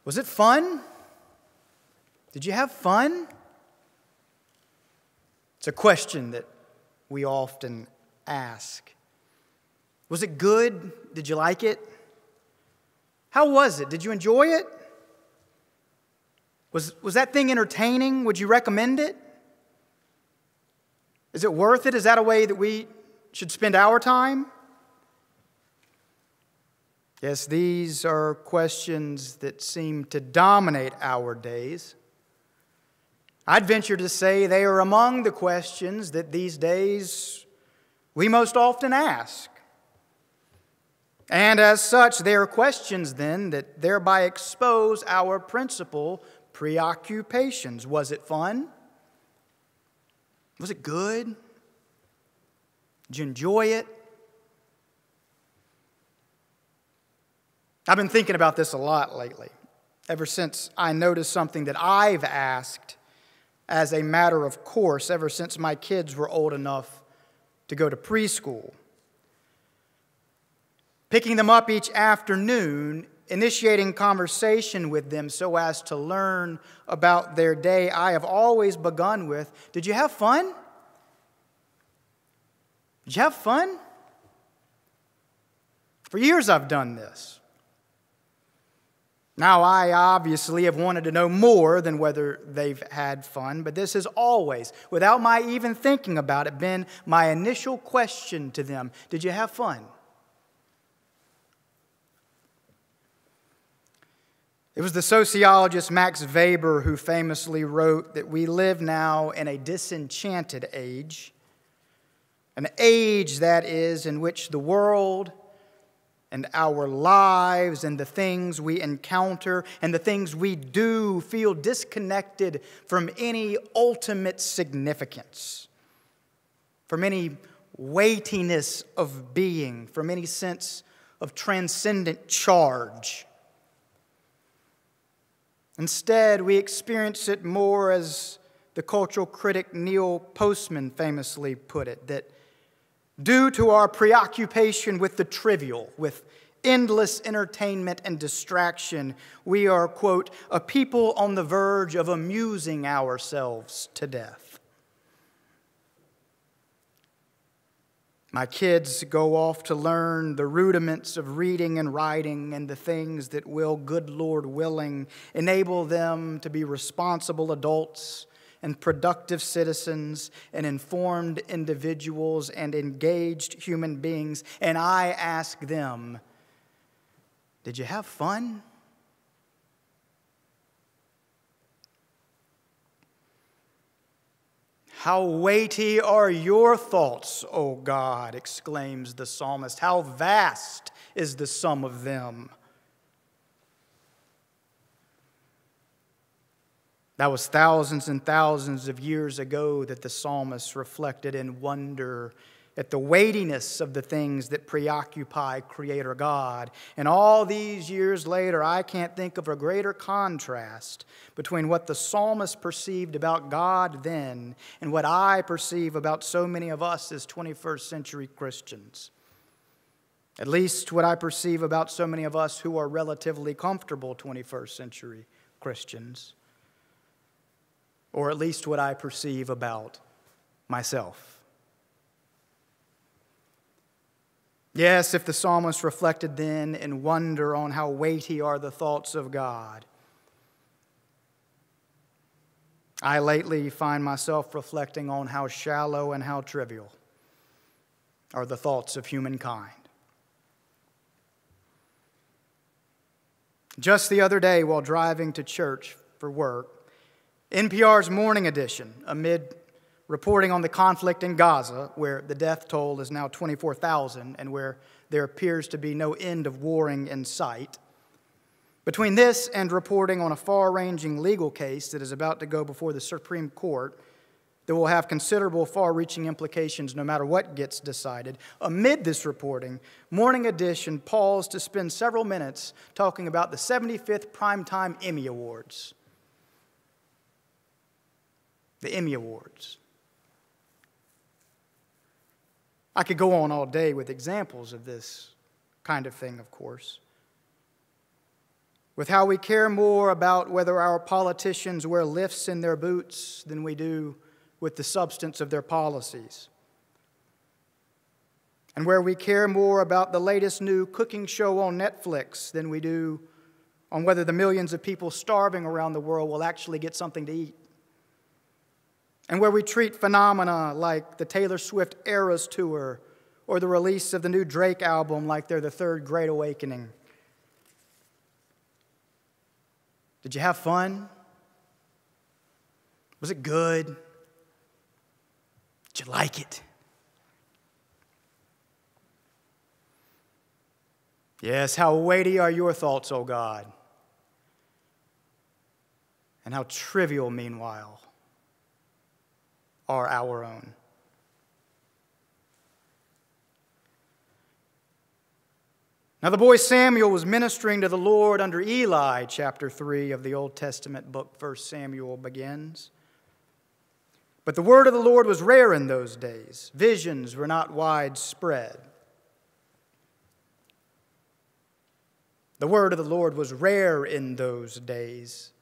Was it fun? Did you have fun? It's a question that we often ask. Was it good? Did you like it? How was it? Did you enjoy it? Was that thing entertaining? Would you recommend it? Is it worth it? Is that a way that we should spend our time? Yes, these are questions that seem to dominate our days. I'd venture to say they are among the questions that these days we most often ask. And as such, they are questions then that thereby expose our principal preoccupations. Was it fun? Was it good? Did you enjoy it? I've been thinking about this a lot lately, ever since I noticed something that I've asked as a matter of course ever since my kids were old enough to go to preschool. Picking them up each afternoon, initiating conversation with them so as to learn about their day, I have always begun with, did you have fun? Did you have fun? For years I've done this. Now, I obviously have wanted to know more than whether they've had fun, but this has always, without my even thinking about it, been my initial question to them. Did you have fun? It was the sociologist Max Weber who famously wrote that we live now in a disenchanted age, an age, that is, in which the world and our lives and the things we encounter and the things we do feel disconnected from any ultimate significance, from any weightiness of being, from any sense of transcendent charge. Instead, we experience it more as the cultural critic Neil Postman famously put it, that due to our preoccupation with the trivial, with endless entertainment and distraction, we are, quote, a people on the verge of amusing ourselves to death. My kids go off to learn the rudiments of reading and writing and the things that will, good Lord willing, enable them to be responsible adults and productive citizens and informed individuals and engaged human beings. And I ask them, did you have fun? How weighty are your thoughts, O God, exclaims the psalmist. How vast is the sum of them. That was thousands and thousands of years ago that the psalmist reflected in wonder at the weightiness of the things that preoccupy Creator God. And all these years later, I can't think of a greater contrast between what the psalmist perceived about God then and what I perceive about so many of us as 21st century Christians. At least what I perceive about so many of us who are relatively comfortable 21st century Christians. Or at least what I perceive about myself. Yes, if the psalmist reflected then in wonder on how weighty are the thoughts of God, I lately find myself reflecting on how shallow and how trivial are the thoughts of humankind. Just the other day, while driving to church for work, NPR's Morning Edition, amid reporting on the conflict in Gaza, where the death toll is now 24,000 and where there appears to be no end of warring in sight, between this and reporting on a far-ranging legal case that is about to go before the Supreme Court that will have considerable far-reaching implications no matter what gets decided, amid this reporting, Morning Edition paused to spend several minutes talking about the 75th Primetime Emmy Awards. The Emmy Awards. I could go on all day with examples of this kind of thing, of course. with how we care more about whether our politicians wear lifts in their boots than we do with the substance of their policies, and where we care more about the latest new cooking show on Netflix than we do on whether the millions of people starving around the world will actually get something to eat, and where we treat phenomena like the Taylor Swift Eras Tour or the release of the new Drake album like they're the third Great Awakening. Did you have fun? Was it good? Did you like it? Yes, how weighty are your thoughts, O God, and how trivial, meanwhile, are our own. Now the boy Samuel was ministering to the Lord under Eli, chapter 3 of the Old Testament book, 1 Samuel begins. But the word of the Lord was rare in those days. Visions were not widespread. The word of the Lord was rare in those days.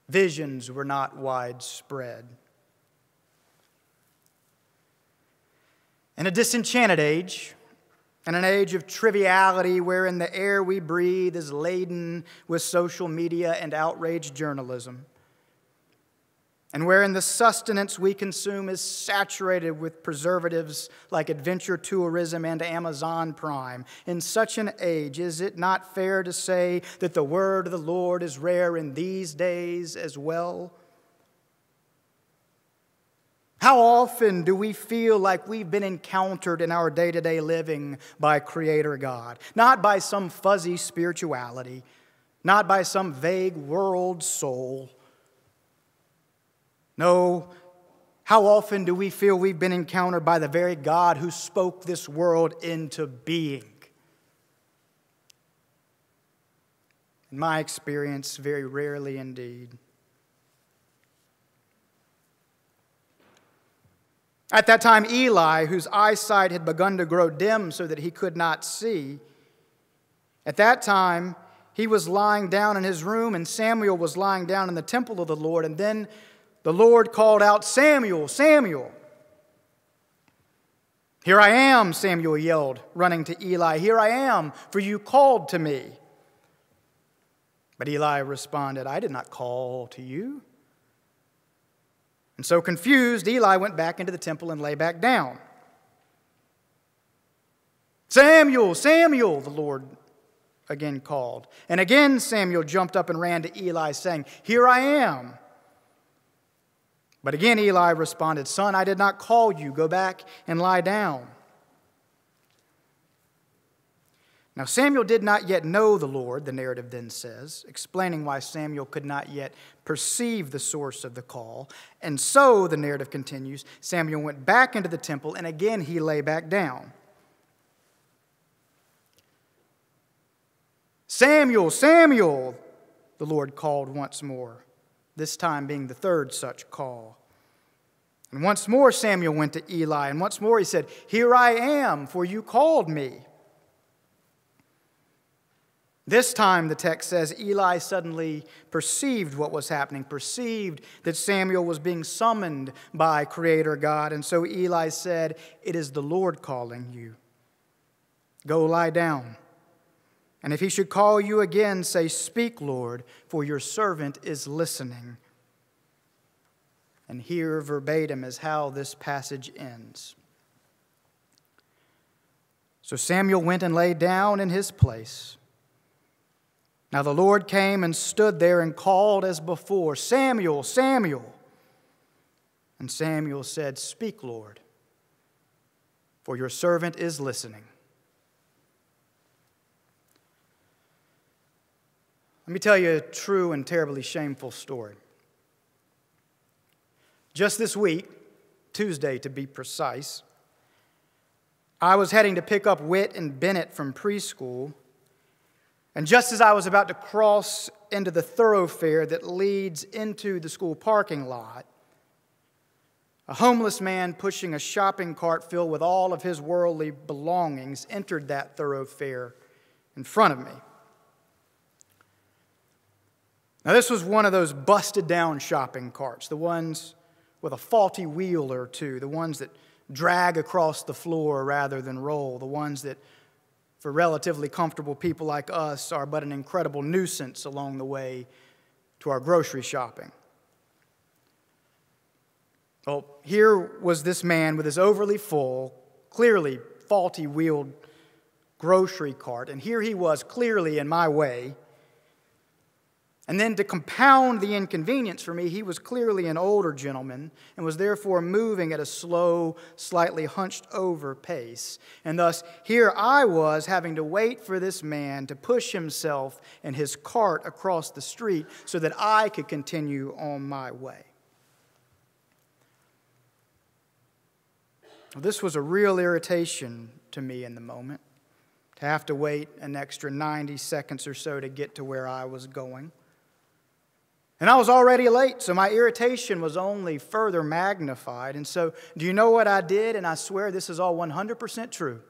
Visions were not widespread. In a disenchanted age, in an age of triviality wherein the air we breathe is laden with social media and outraged journalism, and wherein the sustenance we consume is saturated with preservatives like adventure tourism and Amazon Prime, in such an age, is it not fair to say that the word of the Lord is rare in these days as well? How often do we feel like we've been encountered in our day-to-day living by Creator God? Not by some fuzzy spirituality, not by some vague world soul. No, how often do we feel we've been encountered by the very God who spoke this world into being? In my experience, very rarely indeed. At that time, Eli, whose eyesight had begun to grow dim so that he could not see, at that time he was lying down in his room, and Samuel was lying down in the temple of the Lord. And then the Lord called out, "Samuel, Samuel." "Here I am," Samuel yelled, running to Eli. "Here I am, for you called to me." But Eli responded, "I did not call to you." And so confused, Eli went back into the temple and lay back down. "Samuel, Samuel," the Lord again called. And again Samuel jumped up and ran to Eli, saying, "Here I am." But again Eli responded, "Son, I did not call you. Go back and lie down." Now Samuel did not yet know the Lord, the narrative then says, explaining why Samuel could not yet perceive the source of the call. And so, the narrative continues, Samuel went back into the temple, and again he lay back down. "Samuel, Samuel," the Lord called once more, this time being the third such call. And once more Samuel went to Eli, and once more he said, "Here I am, for you called me." This time, the text says, Eli suddenly perceived what was happening, perceived that Samuel was being summoned by Creator God. And so Eli said, "It is the Lord calling you. Go lie down. And if he should call you again, say, 'Speak, Lord, for your servant is listening.'" And here verbatim is how this passage ends. So Samuel went and lay down in his place. Now the Lord came and stood there and called as before, "Samuel, Samuel." And Samuel said, "Speak, Lord, for your servant is listening." Let me tell you a true and terribly shameful story. Just this week, Tuesday to be precise, I was heading to pick up Whit and Bennett from preschool. And just as I was about to cross into the thoroughfare that leads into the school parking lot, a homeless man pushing a shopping cart filled with all of his worldly belongings entered that thoroughfare in front of me. Now, this was one of those busted down shopping carts, the ones with a faulty wheel or two, the ones that drag across the floor rather than roll, the ones that, for relatively comfortable people like us, are but an incredible nuisance along the way to our grocery shopping. Well, here was this man with his overly full, clearly faulty wheeled grocery cart, and here he was clearly in my way. And then to compound the inconvenience for me, he was clearly an older gentleman and was therefore moving at a slow, slightly hunched over pace. And thus, here I was having to wait for this man to push himself and his cart across the street so that I could continue on my way. This was a real irritation to me in the moment, to have to wait an extra 90 seconds or so to get to where I was going. And I was already late, so my irritation was only further magnified. And so, do you know what I did? And I swear this is all 100% true.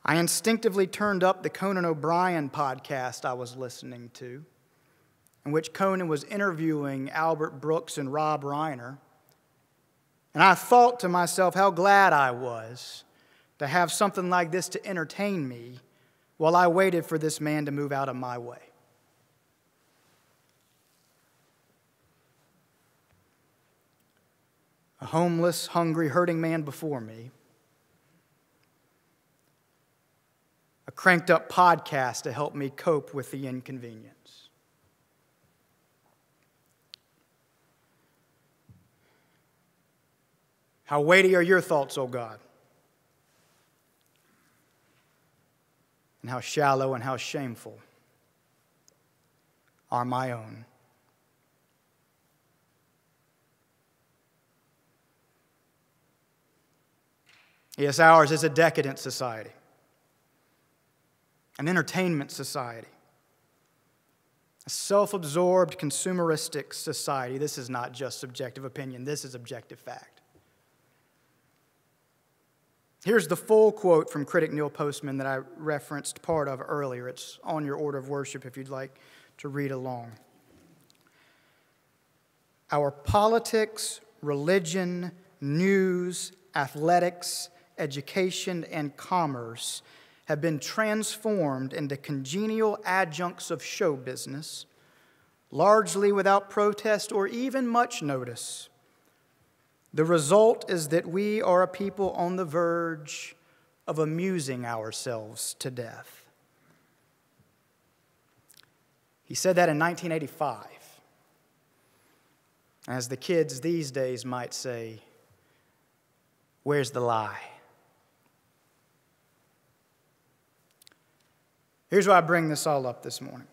I instinctively turned up the Conan O'Brien podcast I was listening to, in which Conan was interviewing Albert Brooks and Rob Reiner. And I thought to myself how glad I was to have something like this to entertain me while I waited for this man to move out of my way. A homeless, hungry, hurting man before me. A cranked up podcast to help me cope with the inconvenience. How weighty are your thoughts, O God? And how shallow and how shameful are my own. Yes, ours is a decadent society, an entertainment society, a self-absorbed, consumeristic society. This is not just subjective opinion, this is objective fact. Here's the full quote from critic Neil Postman that I referenced part of earlier. It's on your order of worship if you'd like to read along. Our politics, religion, news, athletics, education, and commerce have been transformed into congenial adjuncts of show business, largely without protest or even much notice. The result is that we are a people on the verge of amusing ourselves to death. He said that in 1985. As the kids these days might say, where's the lie? Here's why I bring this all up this morning.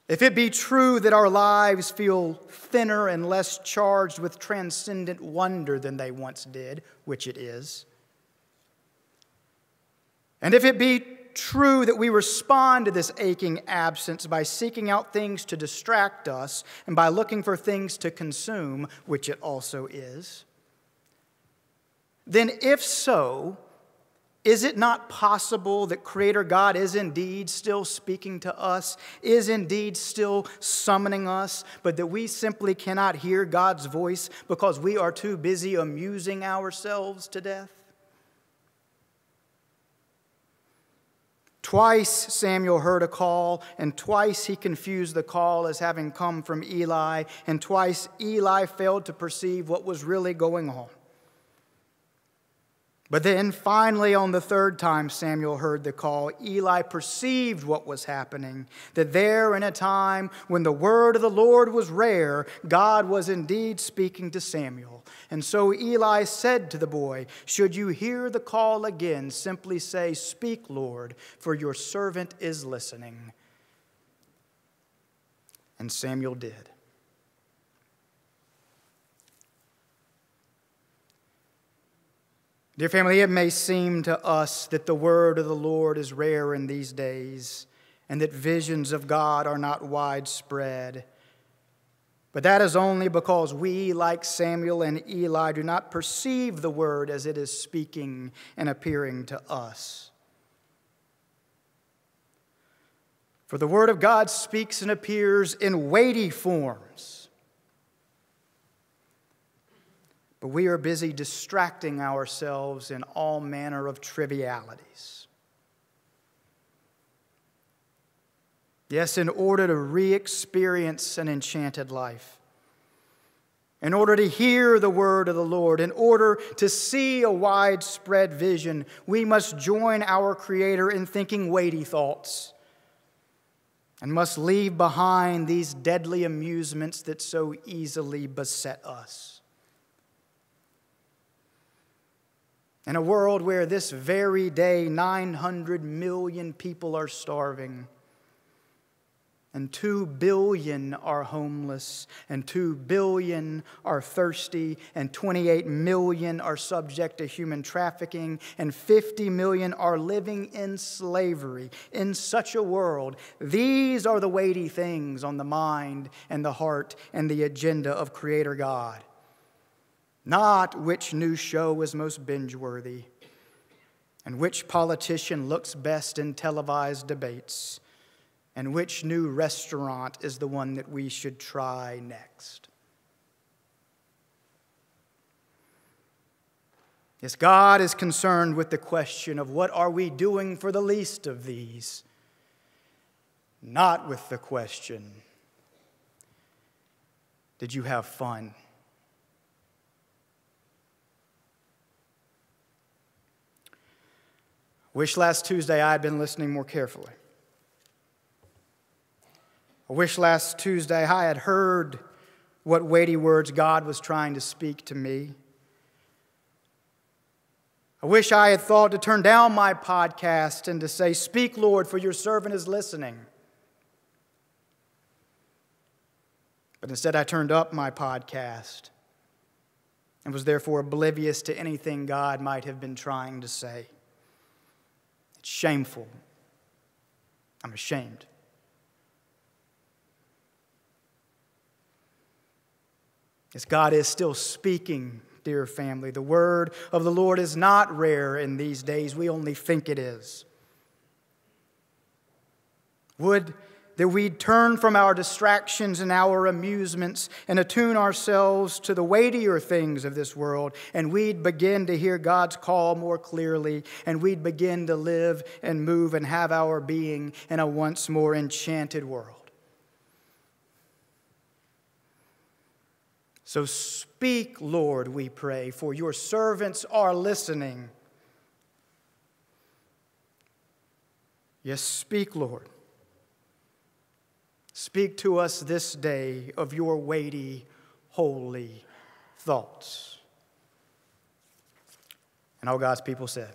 If it be true that our lives feel thinner and less charged with transcendent wonder than they once did, which it is, and if it be true that we respond to this aching absence by seeking out things to distract us and by looking for things to consume, which it also is, then if so, is it not possible that Creator God is indeed still speaking to us, is indeed still summoning us, but that we simply cannot hear God's voice because we are too busy amusing ourselves to death? Twice Samuel heard a call, and twice he confused the call as having come from Eli, and twice Eli failed to perceive what was really going on. But then, finally, on the third time Samuel heard the call, Eli perceived what was happening, that there in a time when the word of the Lord was rare, God was indeed speaking to Samuel. And so Eli said to the boy, "Should you hear the call again, simply say, 'Speak, Lord, for your servant is listening.'" And Samuel did. Dear family, it may seem to us that the word of the Lord is rare in these days and that visions of God are not widespread. But that is only because we, like Samuel and Eli, do not perceive the word as it is speaking and appearing to us. For the Word of God speaks and appears in weighty forms. But we are busy distracting ourselves in all manner of trivialities. Yes, in order to re-experience an enchanted life, in order to hear the word of the Lord, in order to see a widespread vision, we must join our Creator in thinking weighty thoughts and must leave behind these deadly amusements that so easily beset us. In a world where this very day 900 million people are starving, and 2 billion are homeless, and 2 billion are thirsty, and 28 million are subject to human trafficking, and 50 million are living in slavery. In such a world, these are the weighty things on the mind and the heart and the agenda of Creator God. Not which new show is most binge-worthy, and which politician looks best in televised debates, and which new restaurant is the one that we should try next. Yes, God is concerned with the question of what are we doing for the least of these, not with the question, did you have fun? Wish last Tuesday I had been listening more carefully. I wish last Tuesday I had heard what weighty words God was trying to speak to me. I wish I had thought to turn down my podcast and to say, "Speak, Lord, for your servant is listening." But instead I turned up my podcast and was therefore oblivious to anything God might have been trying to say. It's shameful. I'm ashamed. Yes, God is still speaking, dear family. The word of the Lord is not rare in these days. We only think it is. Would that we'd turn from our distractions and our amusements and attune ourselves to the weightier things of this world, and we'd begin to hear God's call more clearly, and we'd begin to live and move and have our being in a once more enchanted world. So speak, Lord, we pray, for your servants are listening. Yes, speak, Lord. Speak to us this day of your weighty, holy thoughts. And all God's people said,